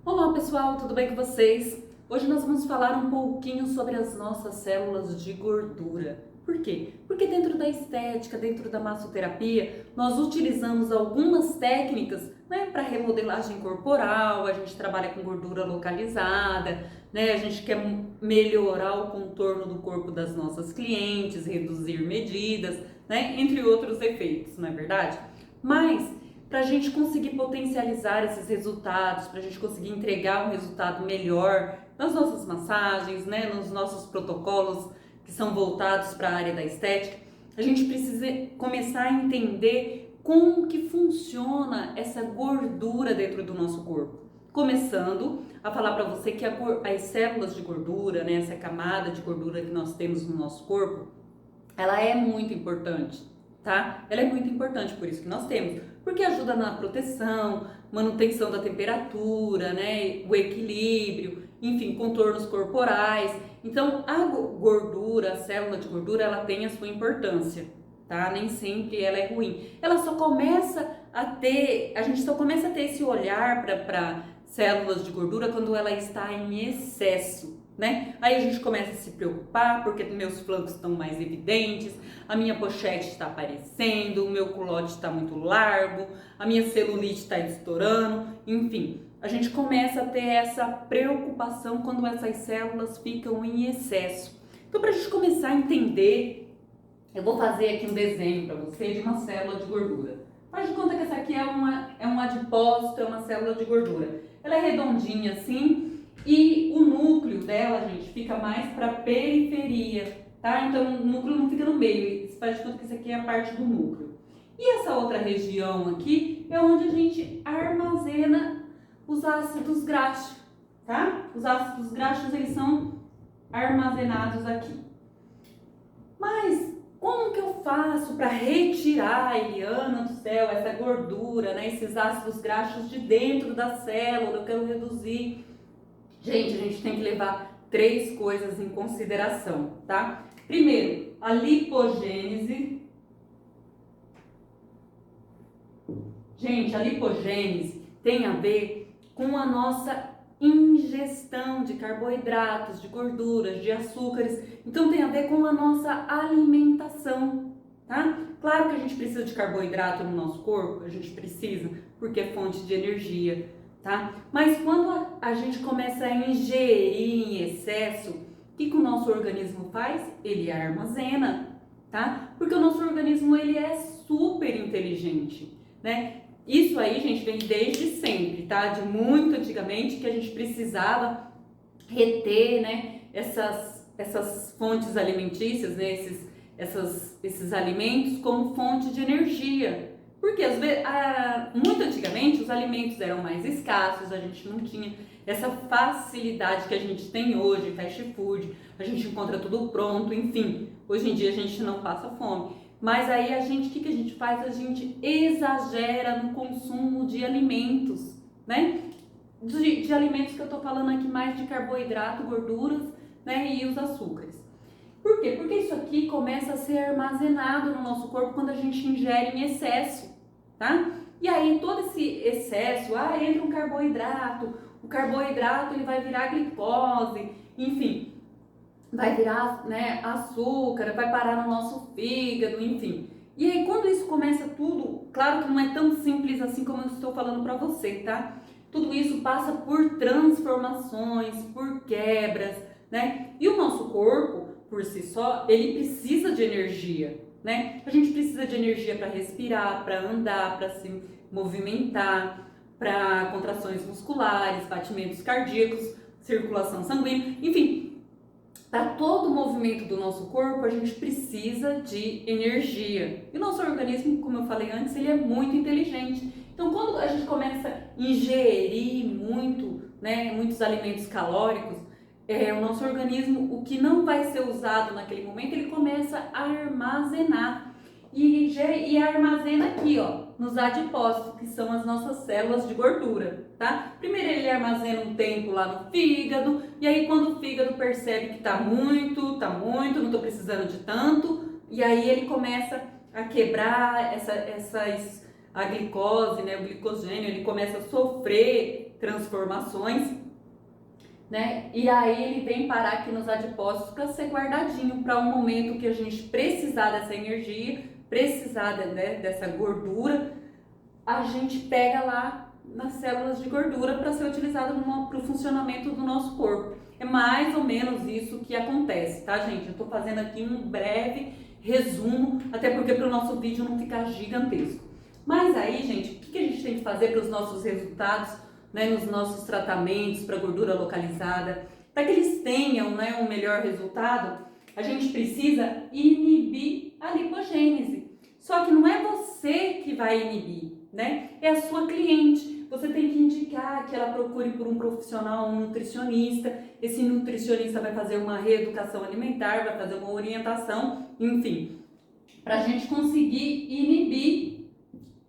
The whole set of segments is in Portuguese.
Olá pessoal, tudo bem com vocês? Hoje nós vamos falar um pouquinho sobre as nossas células de gordura. Por quê? Porque dentro da estética, dentro da massoterapia, nós utilizamos algumas técnicas, para remodelagem corporal. A gente trabalha com gordura localizada, a gente quer melhorar o contorno do corpo das nossas clientes, reduzir medidas, entre outros efeitos, não é verdade? Mas para a gente conseguir potencializar esses resultados, para a gente conseguir entregar um resultado melhor nas nossas massagens, nos nossos protocolos que são voltados para a área da estética, a gente precisa começar a entender como que funciona essa gordura dentro do nosso corpo. Começando a falar para você que as células de gordura, essa camada de gordura que nós temos no nosso corpo, ela é muito importante, tá? Ela é muito importante, por isso que nós temos, porque ajuda na proteção, manutenção da temperatura, o equilíbrio, enfim, contornos corporais. Então, a gordura, a célula de gordura, ela tem a sua importância, tá? Nem sempre ela é ruim. Ela só começa a gente só começa a ter esse olhar para células de gordura quando ela está em excesso. Aí a gente começa a se preocupar porque meus flancos estão mais evidentes, a minha pochete está aparecendo, o meu culote está muito largo, a minha celulite está estourando, enfim. A gente começa a ter essa preocupação quando essas células ficam em excesso. Então, para a gente começar a entender, eu vou fazer aqui um desenho para você de uma célula de gordura. Faz de conta que essa aqui é um adipócito, é uma célula de gordura. Ela é redondinha assim. E o núcleo dela, gente, fica mais para periferia, tá? Então o núcleo não fica no meio, você faz de conta que isso aqui é a parte do núcleo. E essa outra região aqui é onde a gente armazena os ácidos graxos, tá? Os ácidos graxos, eles são armazenados aqui. Mas como que eu faço para retirar, Eliana do céu, essa gordura, esses ácidos graxos de dentro da célula? Eu quero reduzir. Gente, a gente tem que levar 3 coisas em consideração, tá? Primeiro, a lipogênese. Gente, a lipogênese tem a ver com a nossa ingestão de carboidratos, de gorduras, de açúcares. Então tem a ver com a nossa alimentação, tá? Claro que a gente precisa de carboidrato no nosso corpo, a gente precisa, porque é fonte de energia. Tá? Mas quando a gente começa a ingerir em excesso, o que o nosso organismo faz? Ele armazena, tá? Porque o nosso organismo, ele é super inteligente, Isso aí, gente, vem desde sempre, tá? De muito antigamente, que a gente precisava reter, essas fontes alimentícias, esses alimentos como fonte de energia. Porque muito antigamente os alimentos eram mais escassos, a gente não tinha essa facilidade que a gente tem hoje, fast food, a gente encontra tudo pronto, enfim. Hoje em dia a gente não passa fome. Mas aí o que a gente faz? A gente exagera no consumo de alimentos, de alimentos que eu tô falando aqui mais de carboidrato, gorduras, e os açúcares. Por quê? Porque isso aqui começa a ser armazenado no nosso corpo quando a gente ingere em excesso, tá? E aí todo esse excesso, entra um carboidrato, o carboidrato ele vai virar glicose, enfim, vai virar açúcar, vai parar no nosso fígado, enfim. E aí quando isso começa tudo, claro que não é tão simples assim como eu estou falando para você, tá? Tudo isso passa por transformações, por quebras, E o nosso corpo, por si só, ele precisa de energia, A gente precisa de energia para respirar, para andar, para se movimentar, para contrações musculares, batimentos cardíacos, circulação sanguínea, enfim, para todo o movimento do nosso corpo a gente precisa de energia. E o nosso organismo, como eu falei antes, ele é muito inteligente. Então, quando a gente começa a ingerir muitos alimentos calóricos, o nosso organismo, o que não vai ser usado naquele momento, ele começa a armazenar. E armazena aqui, nos adipócitos, que são as nossas células de gordura, tá? Primeiro ele armazena um tempo lá no fígado, e aí quando o fígado percebe que tá muito, não tô precisando de tanto, e aí ele começa a quebrar a glicose, o glicogênio, ele começa a sofrer transformações, né? E aí ele vem parar aqui nos adipócitos para ser guardadinho para um momento que a gente precisar dessa energia, precisar dessa gordura, a gente pega lá nas células de gordura para ser utilizado para o funcionamento do nosso corpo. É mais ou menos isso que acontece, tá, gente? Eu tô fazendo aqui um breve resumo, até porque para o nosso vídeo não ficar gigantesco. Mas aí, gente, o que a gente tem que fazer para os nossos resultados, né, nos nossos tratamentos para gordura localizada, para que eles tenham, né, um melhor resultado? A gente precisa inibir a lipogênese. Só que não é você que vai inibir, né? É a sua cliente. Você tem que indicar que ela procure por um profissional, um nutricionista. Esse nutricionista vai fazer uma reeducação alimentar, vai fazer uma orientação, enfim, para a gente conseguir inibir,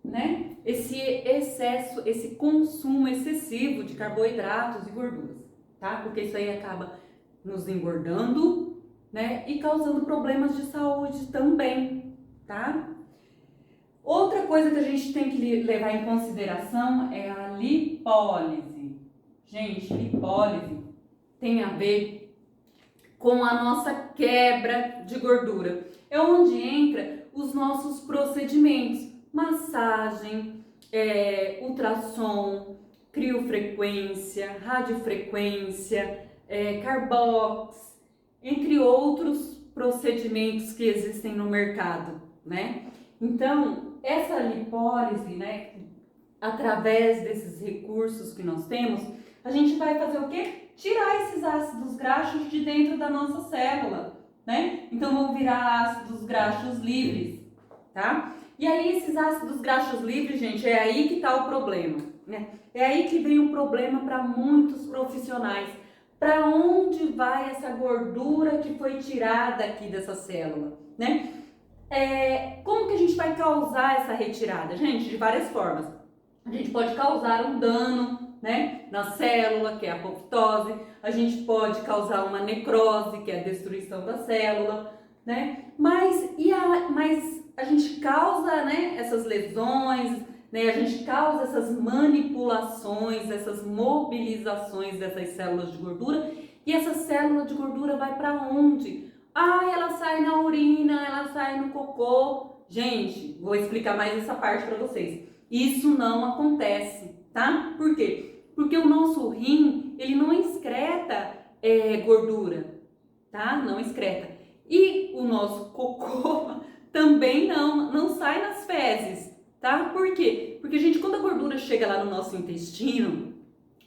né, esse excesso, esse consumo excessivo de carboidratos e gorduras, tá? Porque isso aí acaba nos engordando, né, e causando problemas de saúde também, tá? Outra coisa que a gente tem que levar em consideração é a lipólise. Gente, lipólise tem a ver com a nossa quebra de gordura. É onde entra os nossos procedimentos: massagem, ultrassom, criofrequência, radiofrequência, carbox, entre outros procedimentos que existem no mercado, né? Então, essa lipólise, né, através desses recursos que nós temos, a gente vai fazer o quê? Tirar esses ácidos graxos de dentro da nossa célula, né? Então, vão virar ácidos graxos livres, tá? E aí, esses ácidos graxos livres, gente, é aí que tá o problema, né? É aí que vem o problema para muitos profissionais. Para onde vai essa gordura que foi tirada aqui dessa célula, né? Como que a gente vai causar essa retirada? Gente, de várias formas. A gente pode causar um dano, né, na célula, que é a apoptose. A gente pode causar uma necrose, que é a destruição da célula, né? Mas a gente causa, né, essas lesões, né? A gente causa essas manipulações, essas mobilizações dessas células de gordura. E essa célula de gordura vai para onde? Ela sai na urina, ela sai no cocô. Gente, vou explicar mais essa parte para vocês. Isso não acontece, tá? Por quê? Porque o nosso rim, ele não excreta gordura, tá? Não excreta. E o nosso cocô também não sai nas fezes, tá? Por quê? Porque, gente, quando a gordura chega lá no nosso intestino,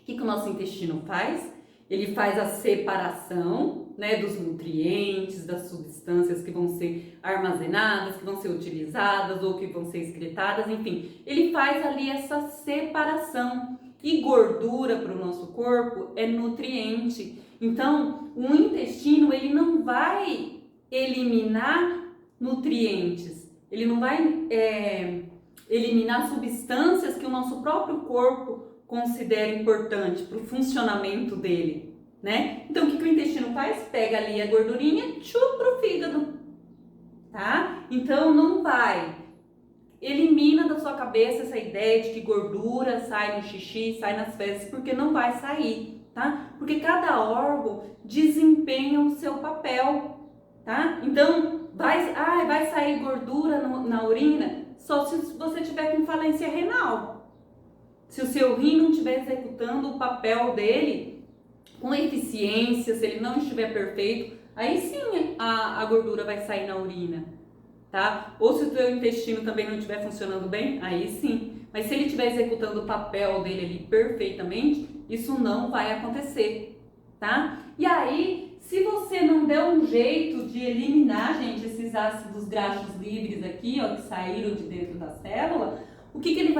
o que o nosso intestino faz? Ele faz a separação, né, dos nutrientes, das substâncias que vão ser armazenadas, que vão ser utilizadas ou que vão ser excretadas, enfim. Ele faz ali essa separação. E gordura para o nosso corpo é nutriente. Então, o intestino, ele não vai eliminar nutrientes. Ele não vai eliminar substâncias que o nosso próprio corpo considera importante para o funcionamento dele, né? Então, o que o intestino faz? Pega ali a gordurinha, chupa pro fígado, tá? Então, não vai. Elimina da sua cabeça essa ideia de que gordura sai no xixi, sai nas fezes, porque não vai sair, tá? Porque cada órgão desempenha o seu papel, tá? Então, vai sair gordura na urina só se você tiver com falência renal. Se o seu rim não estiver executando o papel dele com eficiência, se ele não estiver perfeito, aí sim a gordura vai sair na urina, tá? Ou se o seu intestino também não estiver funcionando bem, aí sim. Mas se ele estiver executando o papel dele ali perfeitamente, isso não vai acontecer, tá? E aí, se você não der um jeito de eliminar, gente, esses ácidos graxos livres aqui, ó, que saíram de dentro da célula, o que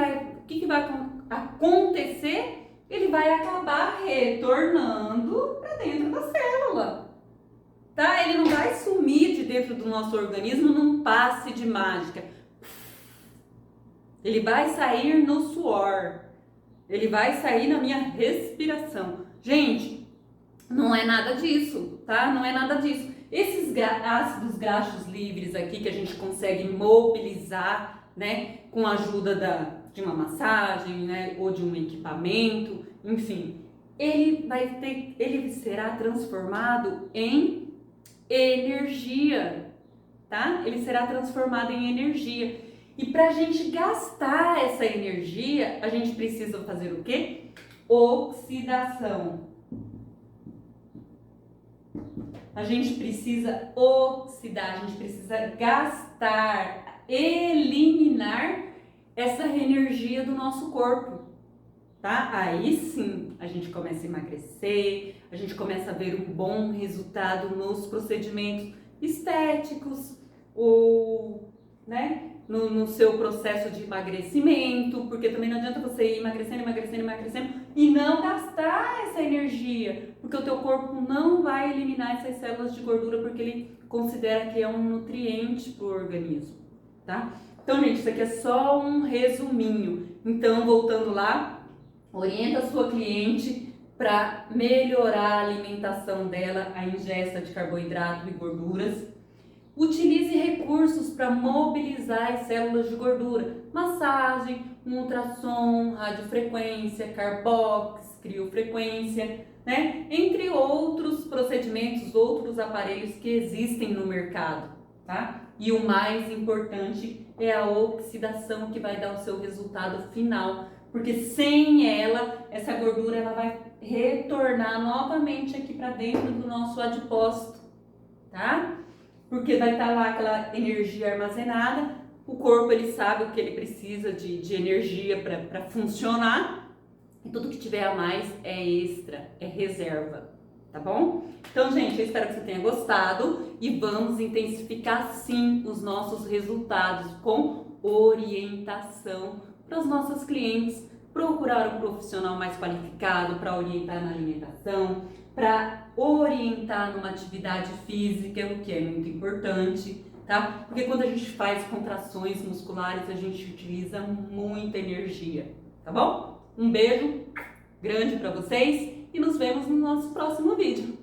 vai acontecer? Ele vai acabar retornando para dentro da célula, tá? Ele não vai sumir de dentro do nosso organismo num passe de mágica. Ele vai sair no suor, ele vai sair na minha respiração. Gente, não é nada disso, tá? Não é nada disso. Esses ácidos graxos livres aqui que a gente consegue mobilizar, né, com a ajuda de uma massagem, né, ou de um equipamento, enfim, ele será transformado em energia, tá? Ele será transformado em energia. E para a gente gastar essa energia, a gente precisa fazer o quê? Oxidação. A gente precisa oxidar, a gente precisa gastar, eliminar essa energia do nosso corpo, tá? Aí sim a gente começa a emagrecer, a gente começa a ver um bom resultado nos procedimentos estéticos ou, né, no seu processo de emagrecimento, porque também não adianta você ir emagrecendo e não gastar essa energia, porque o teu corpo não vai eliminar essas células de gordura porque ele considera que é um nutriente para o organismo, tá? Então, gente, isso aqui é só um resuminho. Então, voltando lá, orienta a sua cliente para melhorar a alimentação dela, a ingesta de carboidrato e gorduras. Utilize recursos para mobilizar as células de gordura. Massagem, ultrassom, radiofrequência, carbox, criofrequência, né? Entre outros procedimentos, outros aparelhos que existem no mercado, tá? E o mais importante é a oxidação que vai dar o seu resultado final, porque sem ela, essa gordura ela vai retornar novamente aqui para dentro do nosso adipócito, tá? Porque vai estar lá aquela energia armazenada, o corpo ele sabe o que ele precisa de energia para funcionar, e tudo que tiver a mais é extra, é reserva, tá bom? Então, gente, eu espero que você tenha gostado e vamos intensificar sim os nossos resultados com orientação para os nossos clientes, procurar um profissional mais qualificado para orientar na alimentação, para orientar numa atividade física, o que é muito importante, tá? Porque quando a gente faz contrações musculares, a gente utiliza muita energia, tá bom? Um beijo grande para vocês e nos vemos no nosso próximo vídeo.